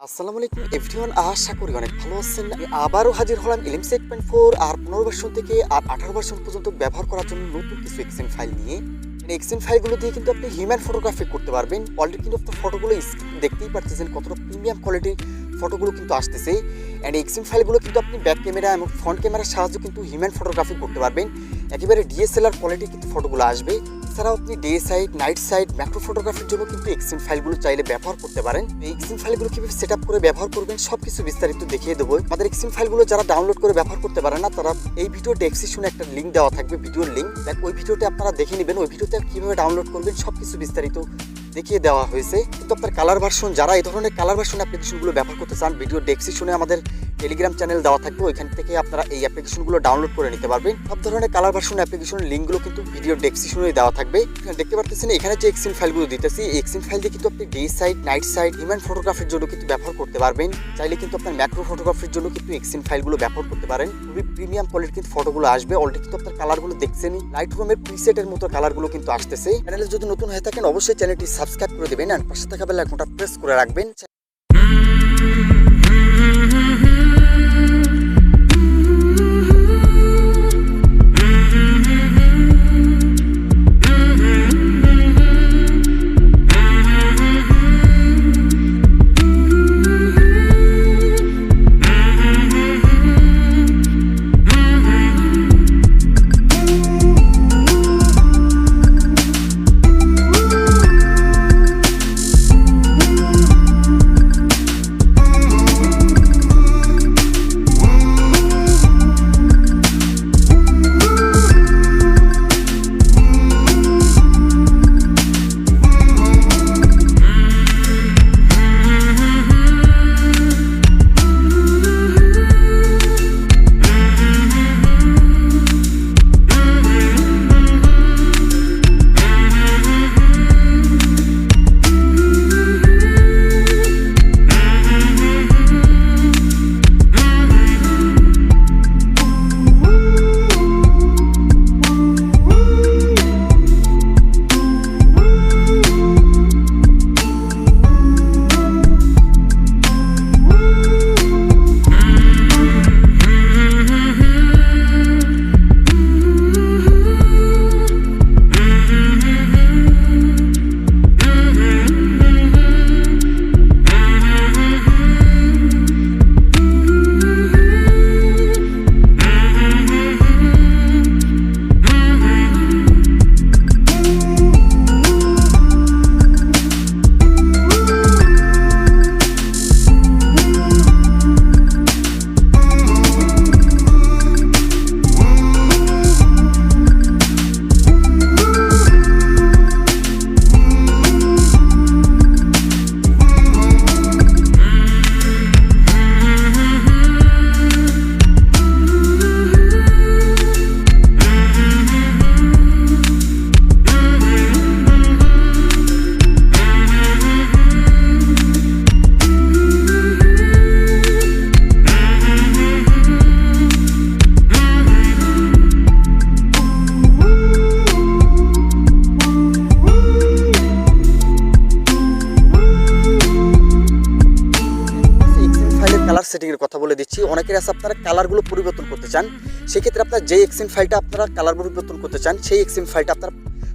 আসসালামু আলাইকুম এভরিওয়ান, আশা করি অনেক ভালো আছেন। আমি আবারও হাজির হলাম এলিম 8.4 আর 15 ভার্সন থেকে আর 18 ভার্সন পর্যন্ত ব্যবহার করার জন্য নতুন কিছু এক্সেন ফাইল নিয়ে। এক্সেন ফাইলগুলো দিয়ে কিন্তু আপনি হিউম্যান ফটোগ্রাফি করতে পারবেন। অলরেডি কিন্তু আপনার ফটোগুলো দেখতেই পারতেছেন কতটা প্রিমিয়াম কোয়ালিটির ফটোগুলো কিন্তু আসতেছে। অ্যান্ড এক্সেন ফাইলগুলো কিন্তু আপনি ব্যাক ক্যামেরা এবং ফ্রন্ট ক্যামেরার সাহায্যে কিন্তু হিউম্যান ফটোগ্রাফি করতে পারবেন। একেবারে ডিএসএলআর কোয়ালিটির কিন্তু ফটোগুলো আসবে। এছাড়াও আপনি day side, night side, macro ফটোগ্রাফির জন্য কিন্তু এক্সেন ফাইলগুলো চাইলে ব্যবহার করতে পারেন। এই এক্সেন ফাইলগুলো কিভাবে সেট আপ করে ব্যবহার করবেন সবকিছু বিস্তারিত দেখিয়ে দেবো। আমাদের এক্সেন ফাইলগুলো যারা ডাউনলোড করে ব্যবহার করতে পারে না, তারা এই ভিডিও ডেসক্রিপশনে একটা লিঙ্ক দেওয়া থাকবে, ভিডিওর লিঙ্ক, ওই ভিডিওতে আপনারা দেখে নেবেন। ওই ভিডিওতে কিভাবে ডাউনলোড করবেন সবকিছু বিস্তারিত দেখিয়ে দেওয়া হয়েছে। কিন্তু আপনার কালার ভার্সন, যারা এই ধরনের কালার ভার্সন অ্যাপ্লিকেশনগুলো ব্যবহার করতে চান, ভিডিও ডেসক্রিপশনে আমাদের টেলিগ্রাম চ্যানেল দেওয়া থাকবে, ওইখান থেকে আপনারা এই অ্যাপ্লিকেশনগুলো ডাউনলোড করে নিতে পারবেন। সব ধরনের কালার ভার্সন অ্যাপ্লিকেশনের লিঙ্কগুলো কিন্তু ভিডিও ডেসক্রিপশনে দেওয়া থাকবে। দেখতে পারতেছেন এখানে যে এক্সেন ফাইলগুলো দিতেছি, এই এক্সেন ফাইল দিয়ে কিন্তু আপনি day side, night side, human ফটোগ্রাফির জন্য কিন্তু ব্যবহার করতে পারবেন। চাইলে কিন্তু আপনার ম্যাক্রো ফটোগ্রাফির জন্য কিন্তু এক্সেন ফাইলগুলো ব্যবহার করতে পারেন। খুবই প্রিমিয়াম কোয়ালিটির কিন্তু ফটোগুলো আসবে। অলরেডি কিন্তু আপনার কালারগুলো দেখছেনই, লাইট রুমের প্রিসেটের মতো কালারগুলো কিন্তু আসতেছে। চ্যানেলে যদি নতুন হয়ে থাকেন অবশ্যই চ্যানেলটি সাবস্ক্রাইব করে দেবেন আর পাশে থাকা বেল আইকনটা প্রেস করে রাখবেন। সেটিংয়ের কথা বলে দিচ্ছি। অনেকের আছে আপনারা কালারগুলো পরিবর্তন করতে চান, সেক্ষেত্রে আপনার যে এক্সেন ফাইলটা আপনারা কালার পরিবর্তন করতে চান, সেই এক্সেন ফাইলটা আপনারা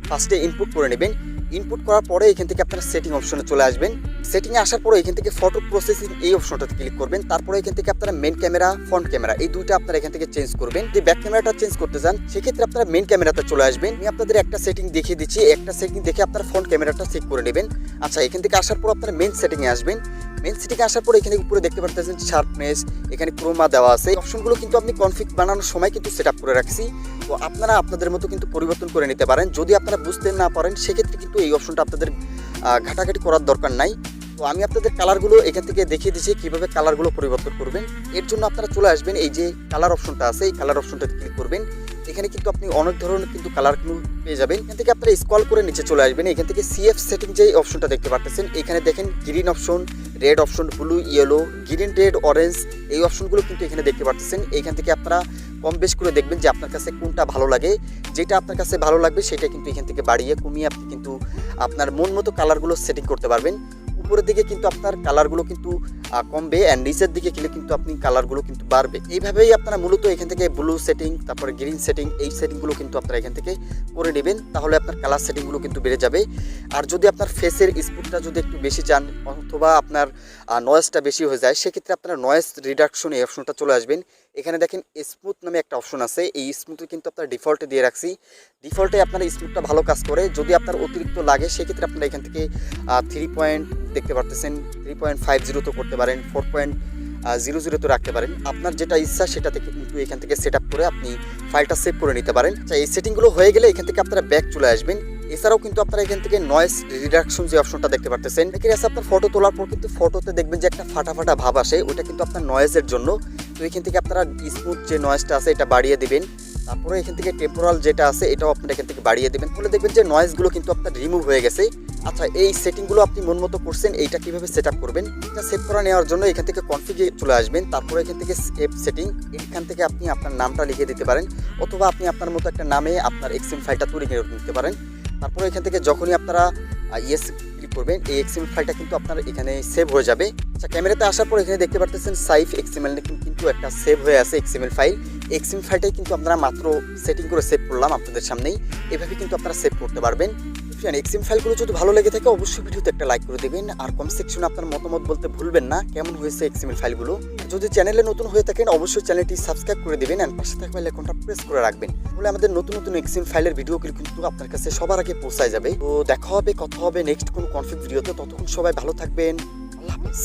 ফার্স্টে ইনপুট করে নেবেন। ইনপুট করার পরে এখান থেকে আপনারা সেটিং অপশনে চলে আসবেন। সেটিংয়ে আসার পরে এখান থেকে ফটো প্রসেসিং এই অপশনটাতে ক্লিক করবেন। তারপরে এখান থেকে আপনারা মেন ক্যামেরা, ফ্রন্ট ক্যামেরা এই দুইটা আপনারা এখান থেকে চেঞ্জ করবেন। যদি ব্যাক ক্যামেরাটা চেঞ্জ করতে চান, সেক্ষেত্রে আপনারা মেন ক্যামেরাতে চলে আসবেন। আমি আপনাদের একটা সেটিং দেখিয়ে দিচ্ছি, একটা সেটিং দেখে আপনারা ফ্রন্ট ক্যামেরাটা চেক করে নেবেন। আচ্ছা, এখান থেকে আসার পর আপনারা মেন সেটিংয়ে আসবেন। মেন সেটিংয়ে আসার পরে এখানে উপরে দেখতে পাচ্ছেন শার্পনেস, এখানে ক্রোমা দেওয়া আছে। এই অপশনগুলো কিন্তু আপনি কনফিগ বানানোর সময় কিন্তু সেট আপ করে রাখছি। তো আপনারা আপনাদের মতো কিন্তু পরিবর্তন করে নিতে পারেন। যদি আপনারা বুঝতে না পারেন, সেক্ষেত্রে কিন্তু এই অপশনটা আপনাদের ঘাটাঘাটি করার দরকার নাই। তো আমি আপনাদের কালারগুলো এখান থেকে দেখিয়ে দিচ্ছি কীভাবে কালারগুলো পরিবর্তন করবেন। এর জন্য আপনারা চলে আসবেন, এই যে কালার অপশনটা আছে, এই কালার অপশনটাতে ক্লিক করবেন। এখানে কিন্তু আপনি অনেক ধরনের কিন্তু কালার পেয়ে যাবেন। এখান থেকে আপনারা স্ক্রল করে নিচে চলে আসবেন। এখান থেকে সিএফ সেটিং যে অপশনটা দেখতে পাচ্ছেন, এখানে দেখেন green option, red option, blue, yellow, green, red, orange এই অপশনগুলো কিন্তু এখানে দেখতে পাচ্ছেন। এইখান থেকে আপনারা কম বেশ করে দেখবেন যে আপনার কাছে কোনটা ভালো লাগে। যেটা আপনার কাছে ভালো লাগবে সেটা কিন্তু এখান থেকে বাড়িয়ে কমিয়ে আপনি কিন্তু আপনার মন মতো কালারগুলো সেটিং করতে পারবেন। উপরের দিকে কিন্তু আপনার কালারগুলো কিন্তু কমবে, অ্যান্ড নিচের দিকে গেলে কিন্তু আপনি কালারগুলো কিন্তু বাড়বে। এইভাবেই আপনারা মূলত এখান থেকে ব্লু সেটিং, তারপরে গ্রিন সেটিং, এই সেটিংগুলো কিন্তু আপনারা এখান থেকে করে নেবেন, তাহলে আপনার কালার সেটিংগুলো কিন্তু বেড়ে যাবে। আর যদি আপনার ফেসের স্পিডটা যদি একটু বেশি চান অথবা আপনার নয়েজটা বেশি হয়ে যায়, সেক্ষেত্রে আপনারা নয়েজ রিডাকশন এই অপশনটা চলে আসবেন। এখানে দেখেন স্মুথ নামে একটা অপশন আছে, এই স্মুথে কিন্তু আপনার ডিফল্টে দিয়ে রাখছি। ডিফল্টে আপনার স্মুথটা ভালো কাজ করে। যদি আপনার অতিরিক্ত লাগে সেক্ষেত্রে আপনারা এখান থেকে 3 পয়েন্ট দেখতে পারতেছেন, 3.50 তো করতে পারেন, 4.00 তো রাখতে পারেন। আপনার যেটা ইচ্ছা সেটা থেকে কিন্তু এখান থেকে সেট আপ করে আপনি ফাইলটা সেভ করে নিতে পারেন। আচ্ছা, এই সেটিংগুলো হয়ে গেলে এখান থেকে আপনারা ব্যাক চলে আসবেন। এছাড়াও কিন্তু আপনারা এখান থেকে নয়েজ রিডাকশন যে অপশনটা দেখতে পারতেছেন, এখানে আছে আপনার ফটো তোলার পর কিন্তু ফটোতে দেখবেন যে একটা ফাটা ফাটা ভাব আসে, ওটা কিন্তু আপনার নয়েজের জন্য। তো এখান থেকে আপনারা স্মুথ যে নয়েজটা আছে এটা বাড়িয়ে দিবেন। তারপরে এখান থেকে টেম্পোরাল যেটা আছে এটাও আপনারা এখান থেকে বাড়িয়ে দেবেন, তাহলে দেখবেন যে নয়েজগুলো কিন্তু আপনার রিমুভ হয়ে গেছে। আচ্ছা, এই সেটিংগুলো আপনি মন মতো করছেন, এইটা কিভাবে সেট আপ করবেন? এটা সেভ করে নেওয়ার জন্য এখান থেকে কনফিগে চলে আসবেন, তারপরে এখান থেকে সেভ সেটিং, এখান থেকে আপনি আপনার নামটা লিখে দিতে পারেন, অথবা আপনি আপনার মতো একটা নামে আপনার এক্সএম ফাইলটা তৈরি করে নিতে পারেন। তারপরে এখান থেকে যখনই আপনারা ইয়েস ক্লিক করবেন, এই এক্সএমএল ফাইলটা কিন্তু আপনার এখানে সেভ হয়ে যাবে। আচ্ছা, ক্যামেরাতে আসার পর এখানে দেখতে পারতেছেন সাইফ এক্সএমএল কিন্তু একটা সেভ হয়ে আছে এক্সএমএল ফাইল। এক্সএমএল ফাইলটাই কিন্তু আপনারা মাত্র সেটিং করে সেভ করলাম আপনাদের সামনেই। এভাবে কিন্তু আপনারা সেভ করতে পারবেন। এক্সএমএল ফাইলগুলো যদি ভালো লেগে থাকে অবশ্যই ভিডিওতে একটা লাইক করে দেবেন, আর কমেন্ট সেকশনে আপনার মতামত বলতে ভুলবেন না কেমন হয়েছে এক্সএমএল ফাইলগুলো। যদি চ্যানেলে নতুন হয়ে থাকেন অবশ্যই চ্যানেলটি সাবস্ক্রাইব করে দেবেন, আর পাশে থাকা বেল আইকনটা প্রেস করে রাখবেন, তাহলে আমাদের নতুন নতুন এক্সএমএল ফাইলের ভিডিওগুলো কিন্তু আপনার কাছে সবার আগে পৌঁছায় যাবে। তো দেখা হবে, কথা হবে নেক্সট কোনো কনফিগ ভিডিওতে। ততক্ষণ সবাই ভালো থাকবেন, আল্লাহ হাফেজ।